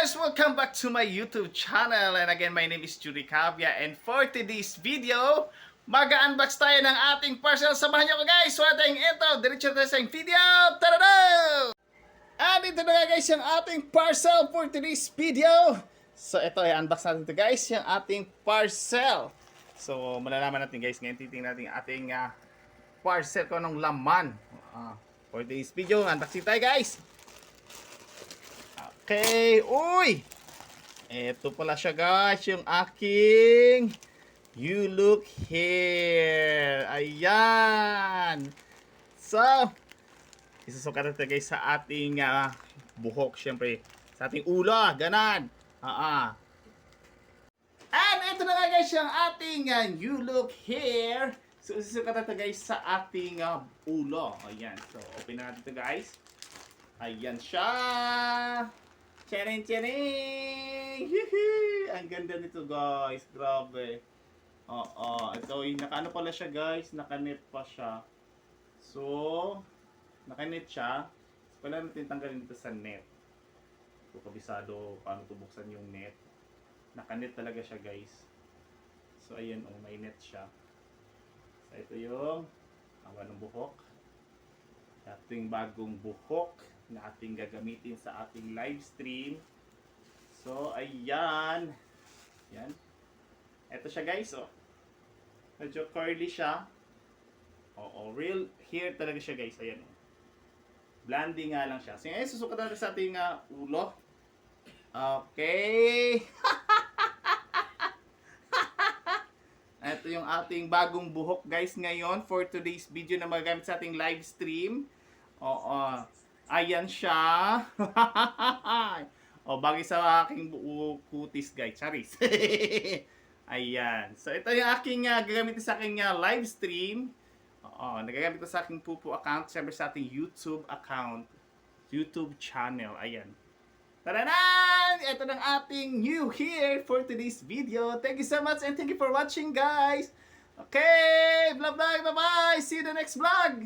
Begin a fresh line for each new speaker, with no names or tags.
guys! Welcome back to my YouTube channel. And again, my name is Judy Cavia. And for today's video, mag-unbox tayo ng ating parcel. Samahan nyo ko guys! So ating ito, diretso tayo sa video. Tada! And ito na nga guys yung ating parcel for today's video. So ito, i-unbox natin ito guys, yung ating parcel. So malalaman natin guys, ngayon titingnan natin yung ating parcel ko ng laman. For today's video, unboxing tayo guys. Okay, uy! Ito pala siya guys, yung aking You Look Here. Ayan. So, isusukat natin guys sa ating buhok, syempre. Sa ating ulo, ganan. And ito na nga guys, yung ating You Look Here. So, isusukat natin guys sa ating ulo. Ayan. So, open na natin ito guys. Ayan siya. Tcharing, tcharing! Ang ganda nito guys, grabe. Ito yung nakaano pala siya guys, nakanet pa siya. So, nakanet siya. Pala natin tanggalin dito sa net. So, kabisado paano tubuksan yung net. Nakanet talaga siya guys. So, ayan may net siya. So, ito yung awa ng buhok. Ating bagong buhok na ating gagamitin sa ating live stream. So, ayan. Yan. Ito siya guys, medyo curly siya. Real hair talaga siya guys. Ayan. Blondie nga lang siya. So, ngayon, susukat natin sa ating ulo. Okay. Ito yung ating bagong buhok guys ngayon for today's video na magagamit sa ating live stream. Ayan siya. Bagay sa aking kutis guys. Charis. Ayan. So ito yung aking gagamitin sa aking live stream. Nagagamit ko sa aking Pupo account. Siyempre sa ating YouTube account. YouTube channel. Ayan. Taranan! Ito ng ating new here for today's video. Thank you so much and thank you for watching guys. Okay. Bye bye. See you in the next vlog.